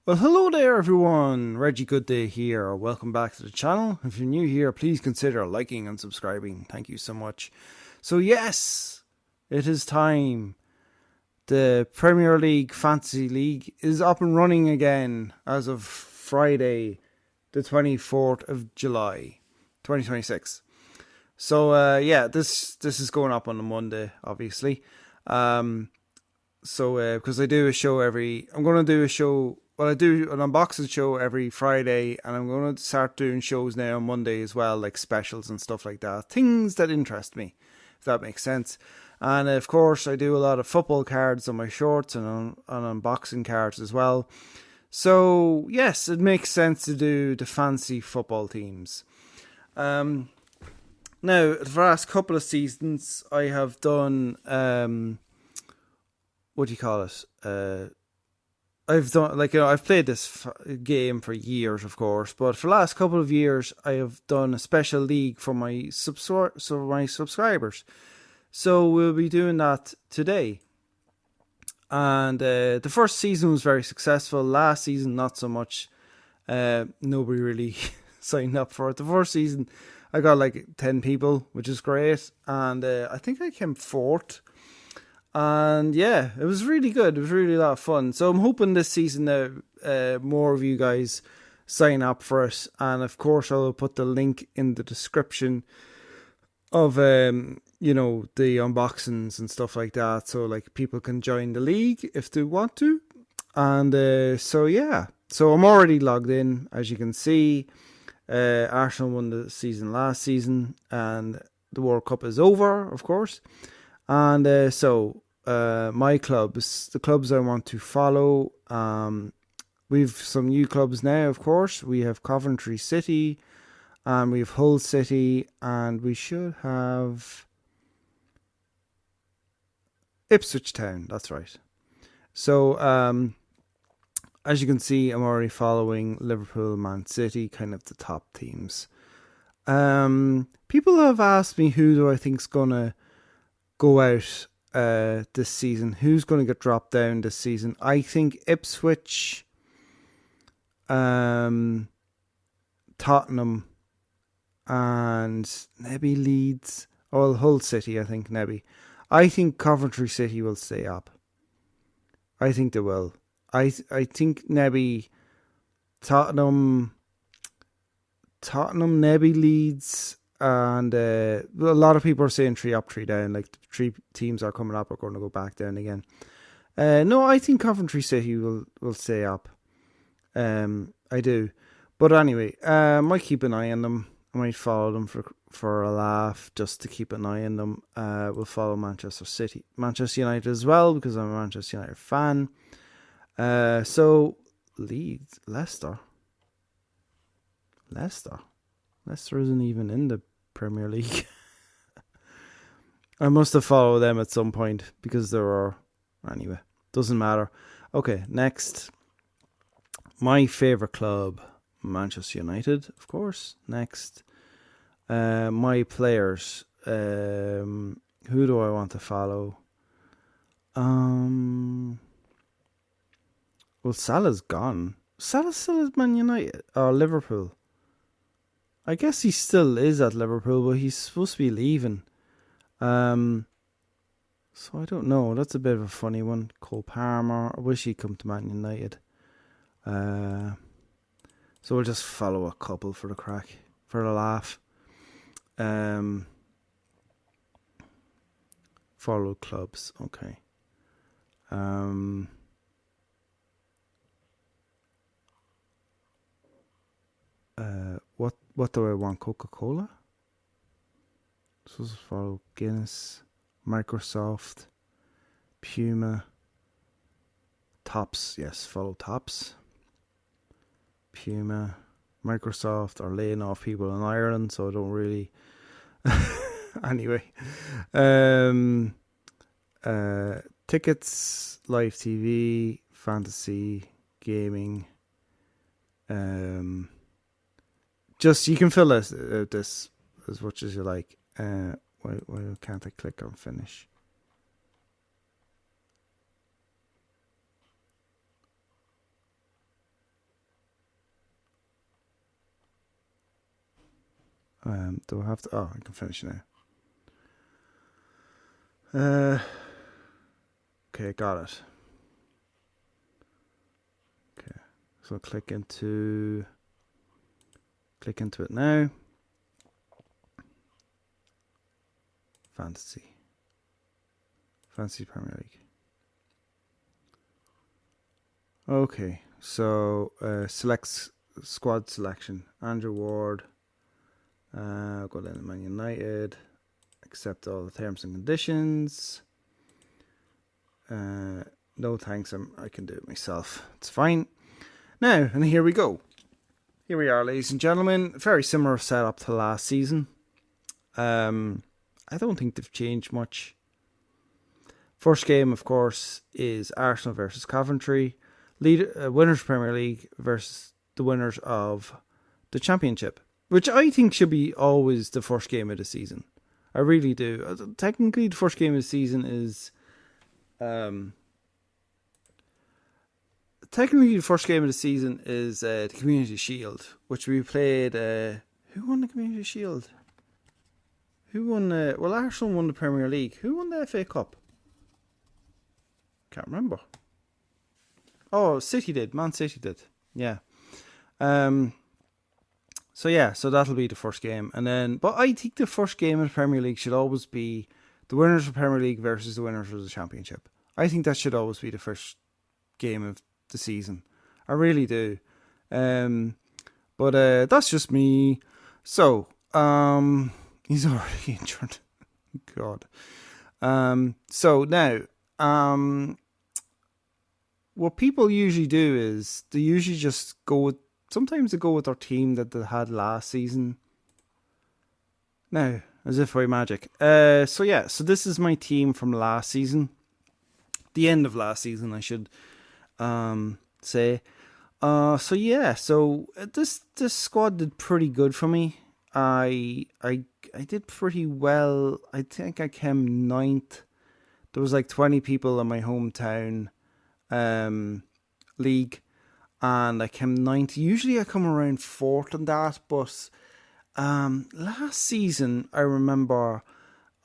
Well, hello there, everyone. Reggy Goodday here. Welcome back to the channel. If you're new here, please consider liking and subscribing. Thank you so much. So, yes, it is time. The Premier League Fantasy League is up and running again as of Friday, the 24th of July, 2026. So, this is going up on a Monday, obviously. Because I do a show I'm going to do a show. Well, I do an unboxing show every Friday, and I'm going to start doing shows now on Monday as well, like specials and stuff like that. Things that interest me, if that makes sense. And of course, I do a lot of football cards on my shorts and on unboxing cards as well. So, yes, it makes sense to do the fancy football teams. Now, for the last couple of seasons, I have done, what do you call it? I've played this game for years, of course, but for the last couple of years, I have done a special league for my subscribers. So we'll be doing that today. And the first season was very successful. Last season, not so much. Nobody really signed up for it. The first season, I got like 10 people, which is great. And I think I came fourth. And yeah, it was really good. It was really a lot of fun. So I'm hoping this season that more of you guys sign up for it. And of course, I'll put the link in the description of, the unboxings and stuff like that. So like people can join the league if they want to. And so I'm already logged in, as you can see. Arsenal won the season last season and the World Cup is over, of course. And my clubs, the clubs I want to follow, we've some new clubs now, of course. We have Coventry City, and we have Hull City, and we should have Ipswich Town, that's right. So, as you can see, I'm already following Liverpool, Man City, kind of the top teams. People have asked me who do I think's going to go out this season. Who's going to get dropped down this season? I think Ipswich, Tottenham, and maybe Leeds. Oh, Hull City, I think, maybe. I think Coventry City will stay up. I think they will. I think maybe Tottenham, maybe Leeds. And a lot of people are saying 3 up, 3 down. Like the 3 teams are coming up are going to go back down again. No, I think Coventry City will stay up. I do. But anyway, I might keep an eye on them. I might follow them for a laugh, just to keep an eye on them. We'll follow Manchester United as well, because I'm a Manchester United fan. So Leeds, Leicester isn't even in the Premier League. I must have followed them at some point because there are. Anyway, doesn't matter. Okay, next. My favourite club, Manchester United, of course. Next. My players. Who do I want to follow? Well, Salah's gone. Salah still is Man United or Liverpool. I guess he still is at Liverpool, but he's supposed to be leaving. So I don't know. That's a bit of a funny one. Cole Palmer. I wish he'd come to Man United. So we'll just follow a couple for the crack, for the laugh. Follow clubs. Okay. What do I want? Coca-Cola? So follow Guinness, Microsoft, Puma, Tops. Yes, follow Tops. Puma, Microsoft are laying off people in Ireland, so I don't really. Anyway, tickets, live TV, fantasy, gaming. Just you can fill this as much as you like. Why can't I click on finish? Do I have to? Oh, I can finish now. Okay, got it. Okay, so click into it now. Fantasy Premier League. Okay, so select squad selection. Andrew Ward. Go down to Man United. Accept all the terms and conditions. No thanks, I can do it myself. It's fine. Now, and here we go. Here we are, ladies and gentlemen. Very similar setup to last season. I don't think they've changed much. First game, of course, is Arsenal versus Coventry. Winners Premier League versus the winners of the Championship, which I think should be always the first game of the season. I really do. Technically, the first game of the season is... the Community Shield, which we played... who won the Community Shield? Who won... Arsenal won the Premier League. Who won the FA Cup? Can't remember. Oh, City did. Man City did. Yeah. So that'll be the first game. But I think the first game of the Premier League should always be the winners of the Premier League versus the winners of the Championship. I think that should always be the first game of the season. I really do. But that's just me. So, he's already injured. God. So now, what people usually do is they usually just sometimes they go with their team that they had last season. Now, as if by magic. So this is my team from last season. The end of last season, I should say. So this squad did pretty good for me. I did pretty well. I think I came 9th. There was like 20 people in my hometown league, and I came 9th. Usually I come around 4th in that, but last season I remember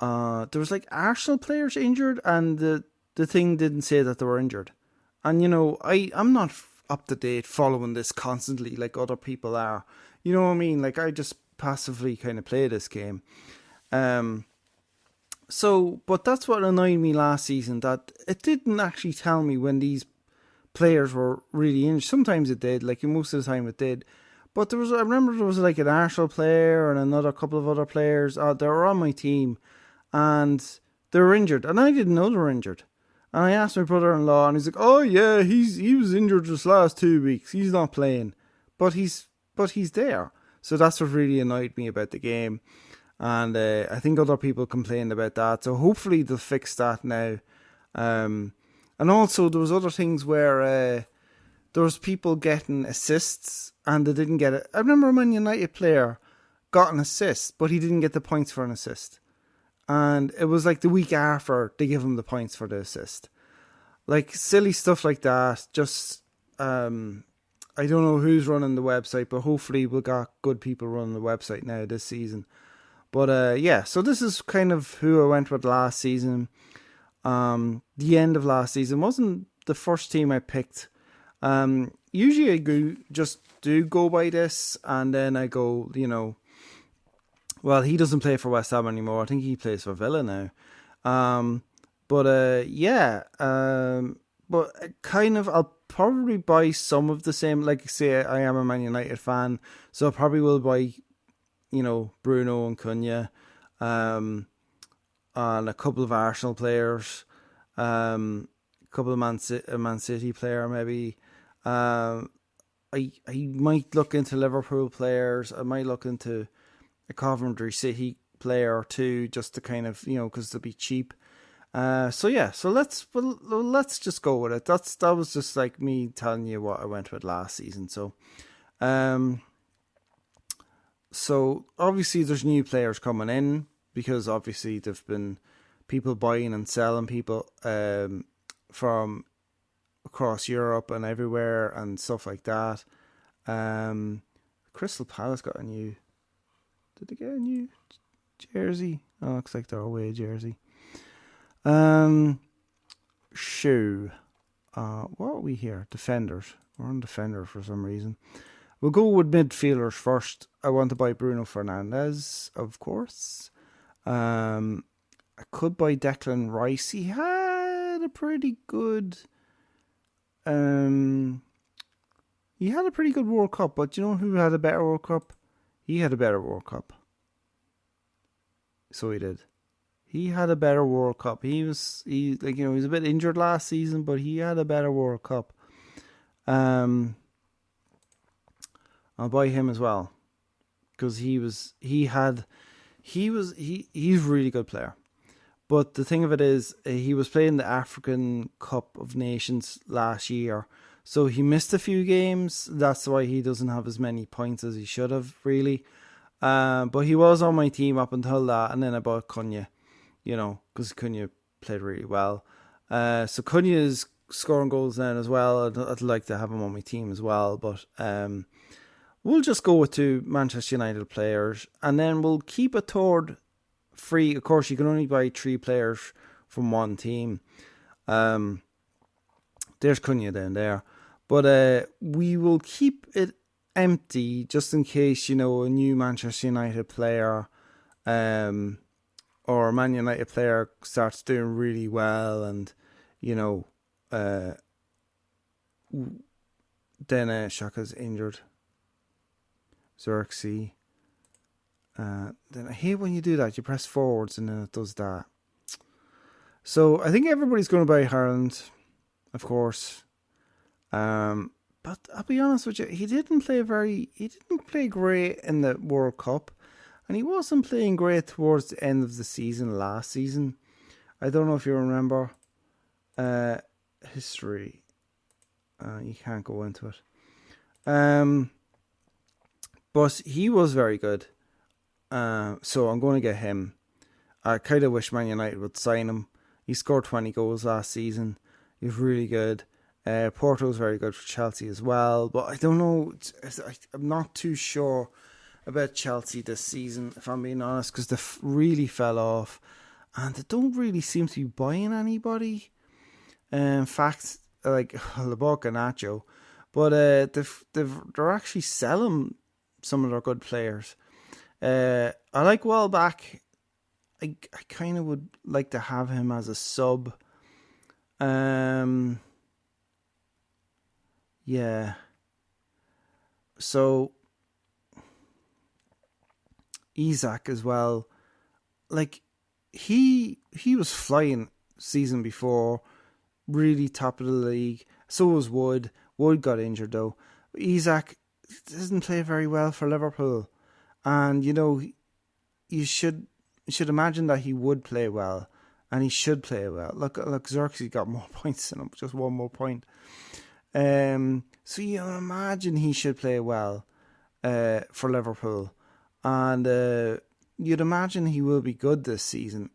there was like Arsenal players injured, and the thing didn't say that they were injured. And I'm not up to date following this constantly like other people are. You know what I mean? Like I just passively kind of play this game. But that's what annoyed me last season, that it didn't actually tell me when these players were really injured. Sometimes it did, like most of the time it did. But I remember there was like an Arsenal player and another couple of other players. They were on my team, and they were injured, and I didn't know they were injured. And I asked my brother-in-law, and he's like, "Oh yeah, he was injured this last 2 weeks. He's not playing, but he's there." So that's what really annoyed me about the game. And I think other people complained about that. So hopefully they'll fix that now. And also there was other things where there was people getting assists and they didn't get it. I remember a Man United player got an assist, but he didn't get the points for an assist. And it was like the week after they give him the points for the assist. Like silly stuff like that. Just, I don't know who's running the website, but hopefully we've got good people running the website now this season. But so this is kind of who I went with last season. The end of last season wasn't the first team I picked. Usually I do go by this, and then I go, well, he doesn't play for West Ham anymore. I think he plays for Villa now. But kind of, I'll probably buy some of the same. Like say, I am a Man United fan, so I probably will buy, Bruno and Cunha, and a couple of Arsenal players, a couple of Man City player maybe. I might look into Liverpool players. I might look into a Coventry City player or two, just to kind of, because they'll be cheap. So let's just go with it. That was just like me telling you what I went with last season. So obviously there's new players coming in, because obviously there've been people buying and selling people from across Europe and everywhere and stuff like that. Crystal Palace got a new Did they get a new jersey? Oh, looks like they're away jersey. Shoe. What are we here? Defenders. We're on defender for some reason. We'll go with midfielders first. I want to buy Bruno Fernandes, of course. I could buy Declan Rice. He had a pretty good World Cup, but you know who had a better World Cup? He had a better World Cup. So he did. He had a better World Cup. He was a bit injured last season, but he had a better World Cup. I'll buy him as well because he's a really good player. But the thing of it is, he was playing the African Cup of Nations last year, so he missed a few games. That's why he doesn't have as many points as he should have, really. But he was on my team up until that, and then I bought Cunha, because Cunha played really well. So Cunha is scoring goals then as well. I'd like to have him on my team as well, but we'll just go with 2 Manchester United players, and then we'll keep a third free. Of course, you can only buy 3 players from one team. There's Cunha down there, but we will keep it empty just in case a new Manchester United player or a Man United player starts doing really well, and then Shaka's injured. Xerxes. Then I hate when you do that. You press forwards and then it does that. So I think everybody's going to buy Haaland, of course. But I'll be honest with you, he didn't play great in the World Cup, and he wasn't playing great towards the end of the season last season. I don't know if you remember history. You can't go into it. But he was very good. So I'm going to get him. I kind of wish Man United would sign him. He scored 20 goals last season. He was really good. Porto's very good for Chelsea as well. But I don't know. I'm not too sure about Chelsea this season, if I'm being honest, because they really fell off. And they don't really seem to be buying anybody. In fact, like, they bought Garnacho. But they're actually selling some of their good players. I like Welbeck. I kind of would like to have him as a sub. Yeah. So Isak as well. Like he was flying season before, really top of the league. So was Wood. Wood got injured though. Isak doesn't play very well for Liverpool. And you should imagine that he would play well, and he should play well. Look, Xerxes got more points than him, just 1 more point. So you imagine he should play well for Liverpool, and you'd imagine he will be good this season.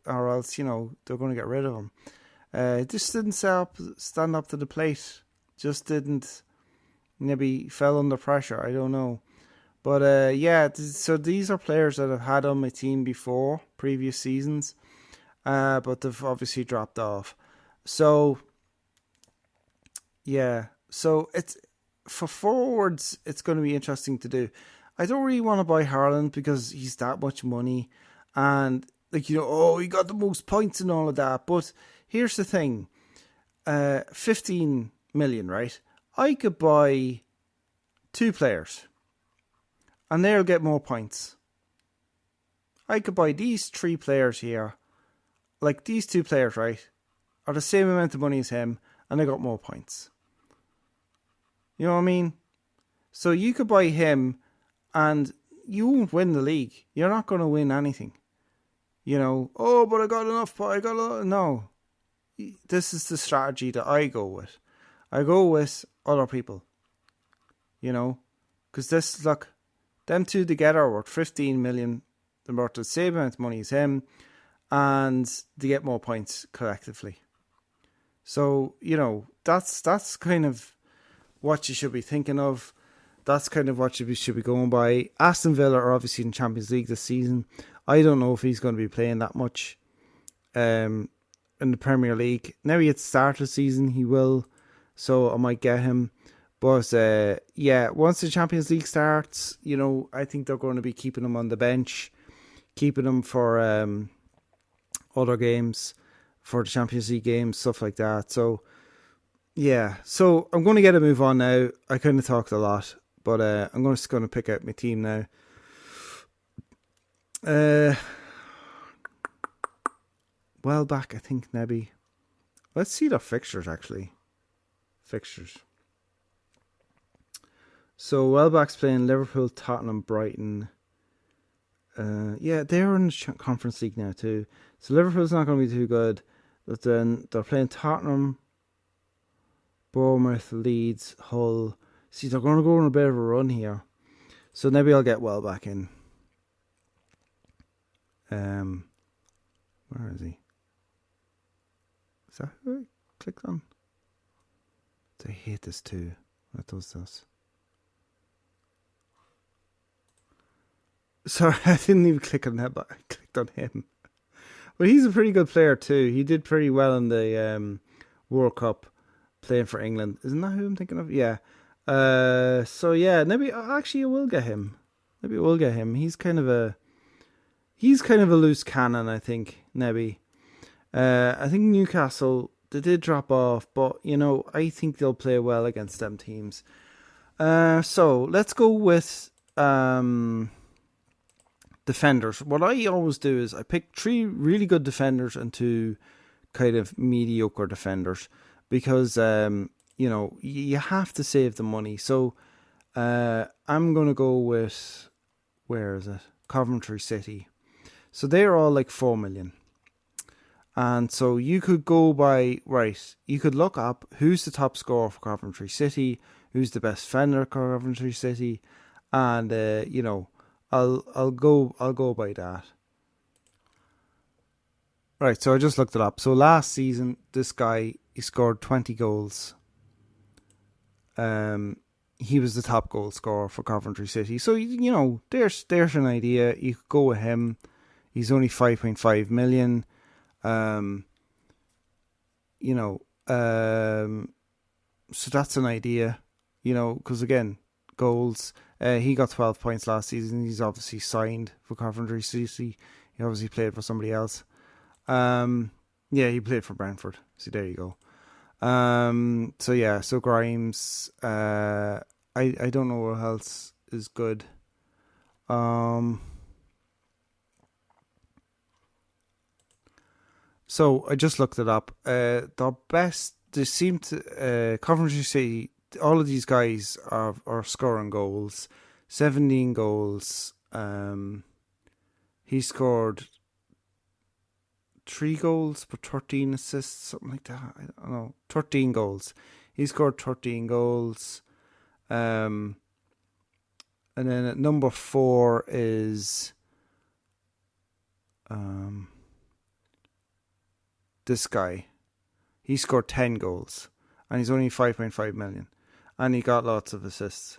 Or else they're going to get rid of him. Just didn't stand up to the plate. Just didn't. Maybe fell under pressure. I don't know. But so these are players that I've had on my team before, previous seasons, but they've obviously dropped off. So, yeah. So it's for forwards, it's going to be interesting to do. I don't really want to buy Haaland because he's that much money, and he got the most points and all of that. But here's the thing: 15 million, right? I could buy 2 players. And they'll get more points. I could buy these 3 players here. Like these 2 players, right? Are the same amount of money as him. And they got more points. You know what I mean? So you could buy him. And you won't win the league. You're not going to win anything. But I got enough. No. This is the strategy that I go with. I go with other people. Because them 2 together are worth 15 million. They're worth the same amount of money as him. And they get more points collectively. So, that's kind of what you should be thinking of. That's kind of what should be going by. Aston Villa are obviously in Champions League this season. I don't know if he's going to be playing that much in the Premier League. Now at the start of the season, he will. So I might get him. But yeah, once the Champions League starts, I think they're going to be keeping him on the bench, keeping him for other games, for the Champions League games, stuff like that. So yeah, so I'm going to get a move on now. I kind of talked a lot, but I'm just going to pick out my team now. Welbeck, I think, maybe. Let's see the fixtures, actually. Fixtures. So Welbeck's playing Liverpool, Tottenham, Brighton. Yeah, they're in the Conference League now too. So Liverpool's not going to be too good. But then they're playing Tottenham, Bournemouth, Leeds, Hull. See, they're going to go on a bit of a run here. So maybe I'll get Welbeck in. Where is he? Is that who I clicked on? I hate this too. What does this? Sorry, I didn't even click on that, but I clicked on him. But he's a pretty good player too. He did pretty well in the World Cup playing for England. Isn't that who I'm thinking of? Yeah. So yeah, maybe actually I will get him. Maybe I will get him. He's kind of a loose cannon, I think. Maybe. I think Newcastle, they did drop off, but I think they'll play well against them teams. So let's go with defenders. What I always do is I pick 3 really good defenders and 2 kind of mediocre defenders, because you have to save the money. So I'm gonna go with, where is it? Coventry City. So they're all like 4 million. And so you could go by, right, you could look up who's the top scorer for Coventry City, who's the best defender for Coventry City, and I'll go by that. Right, so I just looked it up. So last season, this guy, he scored 20 goals. He was the top goal scorer for Coventry City. So there's an idea. You could go with him. He's only 5.5 million. So that's an idea, because again, goals. He got 12 points last season. He's obviously signed for Coventry City. He obviously played for somebody else. Yeah, he played for Brentford. See, there you go. So yeah, so Grimes. I don't know what else is good. So I just looked it up. The best, they seem to, Coventry City, all of these guys are scoring goals. 17 goals. He scored 3 goals for 13 assists, something like that. I don't know. 13 goals. He scored 13 goals. And then at number 4 is this guy. He scored 10 goals. And he's only 5.5 million. And he got lots of assists.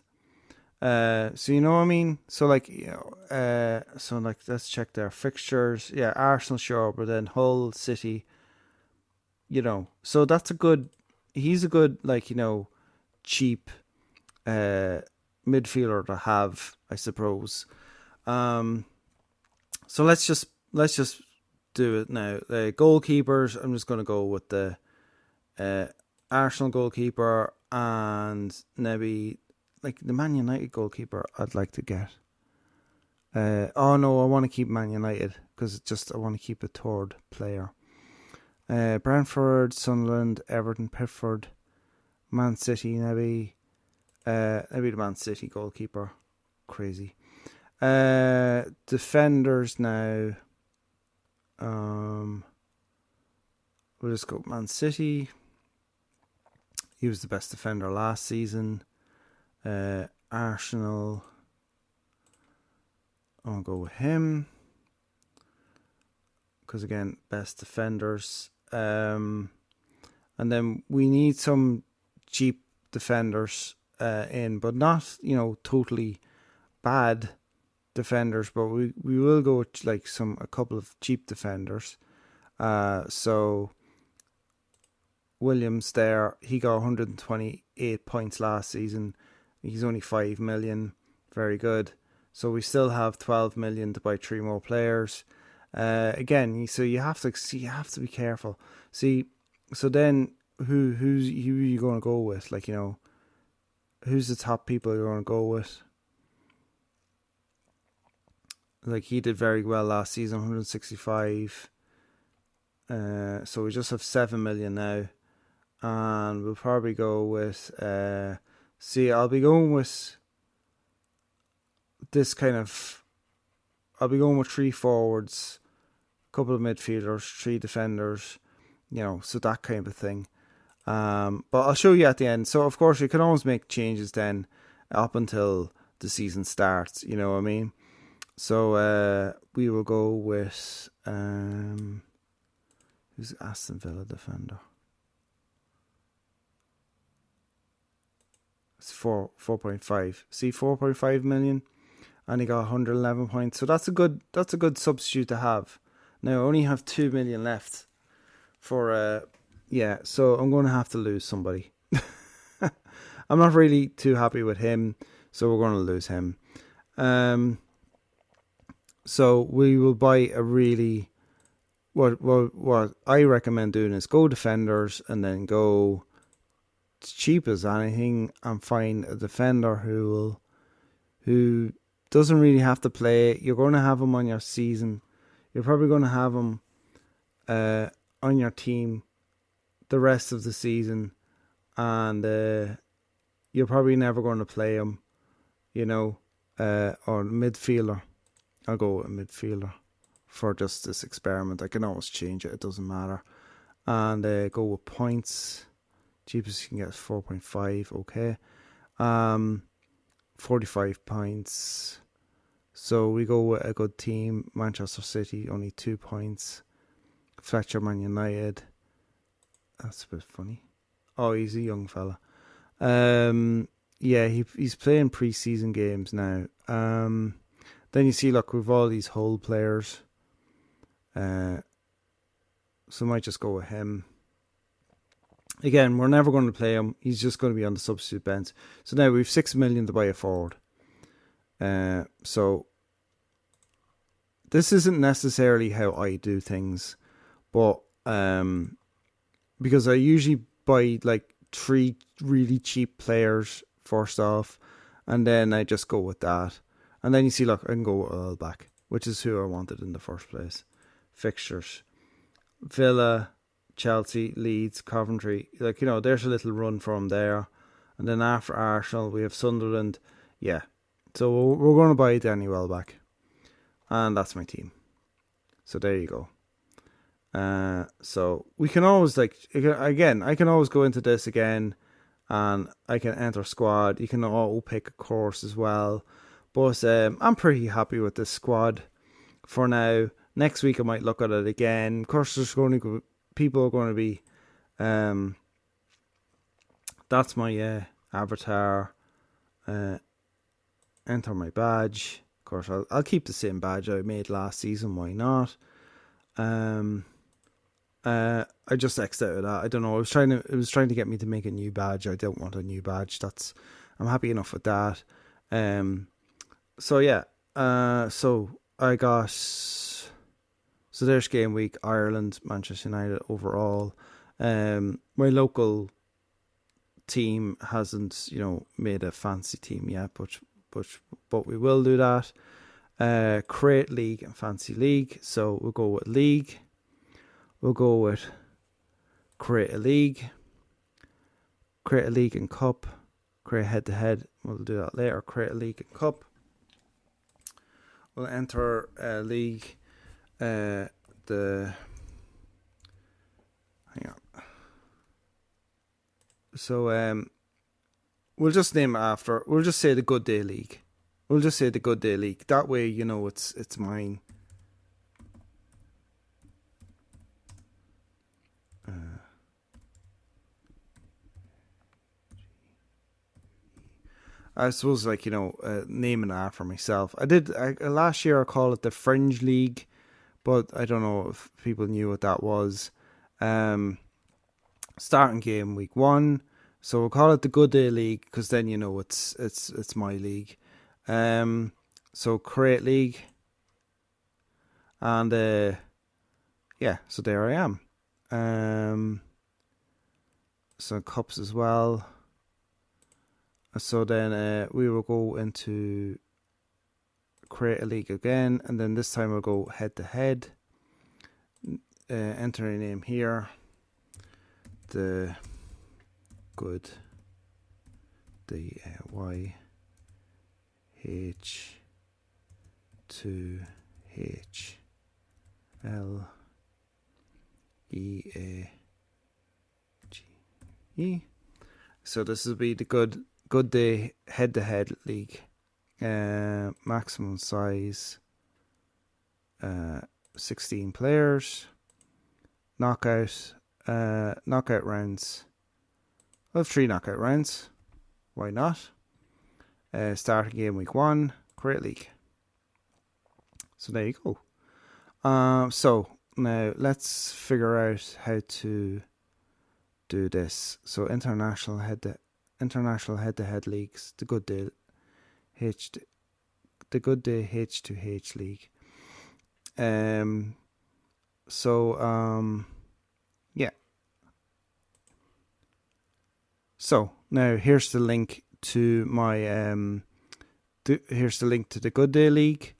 So you know what I mean? So let's check their fixtures. Yeah, Arsenal, sure, but then Hull, City. So that's he's a good cheap midfielder to have, I suppose. So let's just do it now. The goalkeepers, I'm just going to go with the Arsenal goalkeeper, and maybe the Man United goalkeeper I'd like to get. I want to keep Man United because I want to keep a third player. Brentford, Sunderland, Everton, Pitford, Man City, maybe the Man City goalkeeper. Crazy. Defenders now. We'll just go Man City. He was the best defender last season. Arsenal, I'll go with him because again, best defenders. And then we need some cheap defenders. in, but not totally bad defenders. But we will go with like a couple of cheap defenders. So Williams there, he got 128 points last season. He's only 5 million. Very good. So we still have 12 million to buy 3 more players. Again, so you have to be careful. See, so then who are you going to go with? Like, who's the top people you're going to go with? Like, he did very well last season, 165. So we just have 7 million now. And we'll probably go with... I'll be going with this kind of... I'll be going with 3 forwards, a couple of midfielders, 3 defenders, so that kind of thing. But I'll show you at the end. So, of course, you can always make changes then up until the season starts, you know what I mean? So, we will go with... who's Aston Villa defender? It's 4.5. See, 4.5 million, and he got 111 points. So that's a good substitute to have. Now I only have 2 million left for so I'm going to have to lose somebody. I'm not really too happy with him, so we're going to lose him. So we will buy a really what I recommend doing is go defenders and then go cheap as anything and find a defender who doesn't really have to play. You're going to have him on your season. You're probably going to have him on your team the rest of the season, and you're probably never going to play him, or midfielder. I'll go with a midfielder for just this experiment. I can always change it. It doesn't matter. And go with points. Cheapest you can get is 4.5. Okay. 45 points. So we go with a good team. Manchester City, only 2 points. Fletcher, Man United. That's a bit funny. Oh, he's a young fella. He's playing pre-season games now. Then you see, look, we've all these Hull players. So I might just go with him. Again, we're never going to play him. He's just going to be on the substitute bench. So now we've 6 million to buy a forward. So this isn't necessarily how I do things, but because I usually buy like 3 really cheap players first off, and then I just go with that. And then you see, look, I can go with Earlback, which is who I wanted in the first place. Fixtures: Villa, Chelsea, Leeds, Coventry. Like, there's a little run from there. And then after Arsenal, we have Sunderland. Yeah. So we're going to buy Danny Welbeck. And that's my team. So there you go. So we can always, I can always go into this again. And I can enter squad. You can all pick a course as well. But I'm pretty happy with this squad for now. Next week I might look at it again. Of course, people are going to be that's my avatar. Enter my badge. Of course, I'll keep the same badge I made last season. Why not? I just X'd out of that. I don't know. It was trying to get me to make a new badge. I don't want a new badge. I'm happy enough with that. So yeah. So I got. So there's game week, Ireland, Manchester United overall. My local team hasn't, made a fancy team yet, but we will do that. Create league and fancy league. So we'll go with league. We'll go with create a league and cup, create head to head. We'll do that later. Create a league and cup. We'll enter a league. Hang on. So we'll just name it after. We'll just say the Goodday League. That way, it's mine. I suppose, like, naming that for myself. Last year I called it the Fringe League, but I don't know if people knew what that was. Starting game week 1, so we'll call it the Goodday League because then it's my league. So create league, and so there I am. So cups as well. So then we will go into create a league again, and then this time we'll go head to head. Enter a name here. The Goodday H to H L E A G E. So this will be the Goodday head-to-head league. Maximum size 16 players. Knockout rounds. I have 3 knockout rounds. Why not? Starting game week 1. Create league. So there you go. So now let's figure out how to do this. So international head-to-head leagues. The Goodday H to H league. So now here's the link to my here's the link to the Goodday League.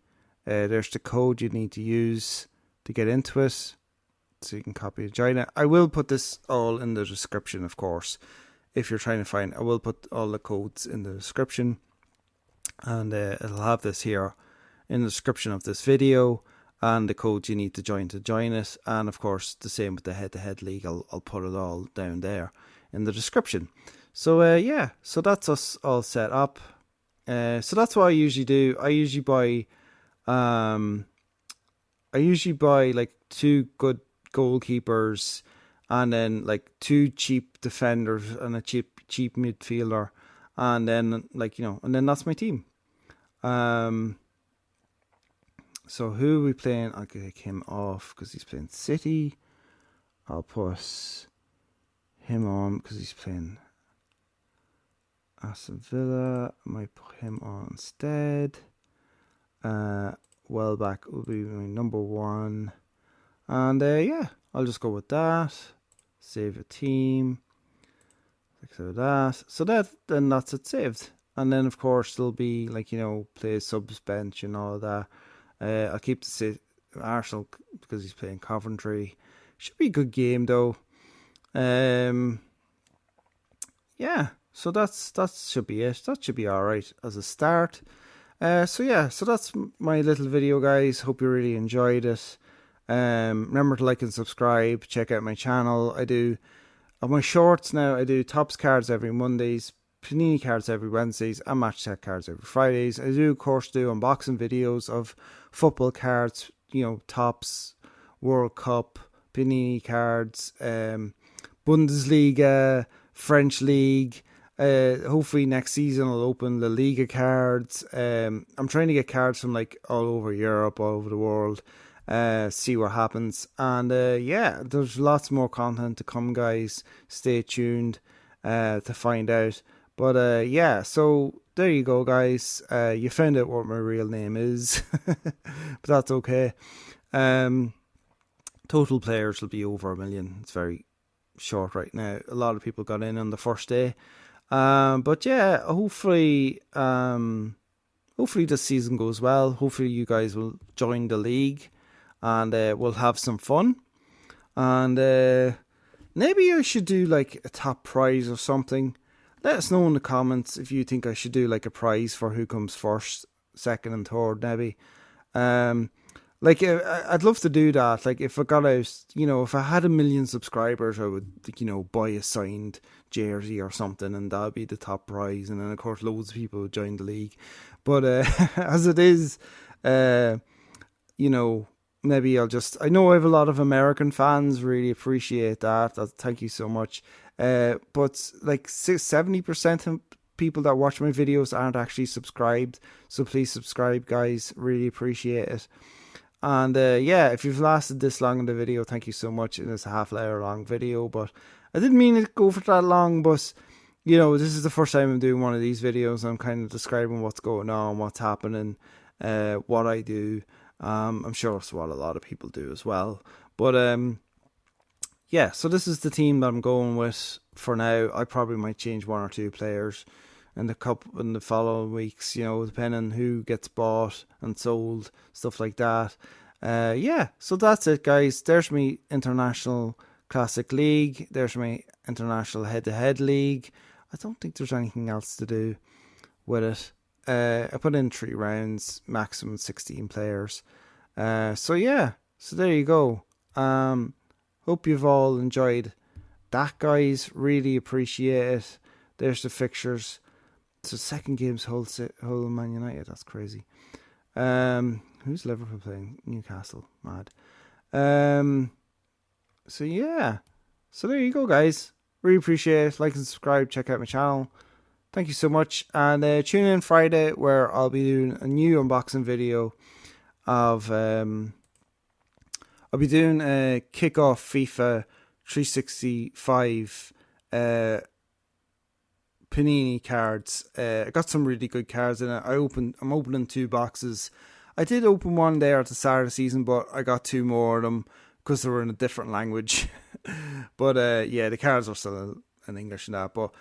There's the code you need to use to get into it, so you can copy and join it. I will put this all in the description, of course. If you're trying to find, I will put all the codes in the description, and it'll have this here in the description of this video, and the codes you need to join it, and of course the same with the head-to-head league. I'll put it all down there in the description. So so that's us all set up. So that's what I usually do. I usually buy like 2 good goalkeepers, and then like 2 cheap defenders and a cheap midfielder, and then and then that's my team. So who are we playing? I'll take him off because he's playing City. I'll put him on because he's playing Aston Villa. I might put him on instead. Welbeck will be my number 1. And I'll just go with that. Save a team. Like that. So then that's it saved. And then of course there'll be play subs bench and all of that. I'll keep the Arsenal because he's playing Coventry. Should be a good game though. So that should be it. That should be alright as a start. So that's my little video, guys. Hope you really enjoyed it. Remember to like and subscribe. Check out my channel. I do on my shorts now. I do Topps cards every Mondays, Panini cards every Wednesdays, and Match Set cards every Fridays. I do, of course, do unboxing videos of football cards. Topps, World Cup, Panini cards, Bundesliga, French League. Hopefully next season I'll open La Liga cards. I'm trying to get cards from all over Europe, all over the world. See what happens. And there's lots more content to come, guys. Stay tuned to find out. But so there you go, guys. You found out what my real name is. But that's okay. Total players will be over 1 million. It's very short right now. A lot of people got in on the first day. But hopefully this season goes well. Hopefully you guys will join the league, and we'll have some fun. And maybe I should do a top prize or something. Let us know in the comments if you think I should do a prize for who comes first, second, and third. Maybe. I'd love to do that. If I got out, if I had 1 million subscribers, I would, buy a signed jersey or something, and that'd be the top prize. And then, of course, loads of people would join the league. But as it is, maybe I know I have a lot of American fans. Really appreciate that. Thank you so much. But 70% people that watch my videos aren't actually subscribed. So please subscribe, guys. Really appreciate it. And yeah, if you've lasted this long in the video, thank you so much. It's a half-hour long video, but I didn't mean it to go for that long. But this is the first time I'm doing one of these videos. I'm kind of describing what's going on, what's happening, what I do. I'm sure it's what a lot of people do as well. But yeah, so this is the team that I'm going with for now. I probably might change one or two players in the following weeks, depending on who gets bought and sold, stuff like that. Yeah, so that's it, guys. There's my International Classic League. There's my International Head-to-Head League. I don't think there's anything else to do with it. I put in 3 rounds, maximum 16 players. So yeah, so there you go. Hope you've all enjoyed that, guys. Really appreciate it. There's the fixtures. So second game's Hull Man United. That's crazy. Who's Liverpool playing? Newcastle. Mad. So yeah. So there you go, guys. Really appreciate it. Like and subscribe. Check out my channel. Thank you so much. And tune in Friday where I'll be doing a new unboxing video of... I'll be doing a kickoff FIFA 365 Panini cards. I got some really good cards in it. I'm opening 2 boxes. I did open one there at the start of the season, but I got 2 more of them because they were in a different language. But yeah, the cards are still in English and that. But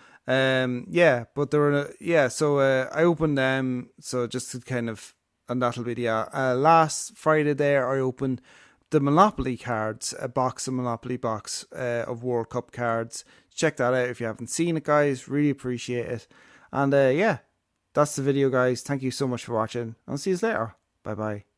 yeah, but they were so I opened them. So just to kind of, and that'll be the last Friday there I opened the Monopoly cards, a Monopoly box of World Cup cards. Check that out if you haven't seen it, guys. Really appreciate it. And yeah, that's the video, guys. Thank you so much for watching. I'll see you later. Bye bye.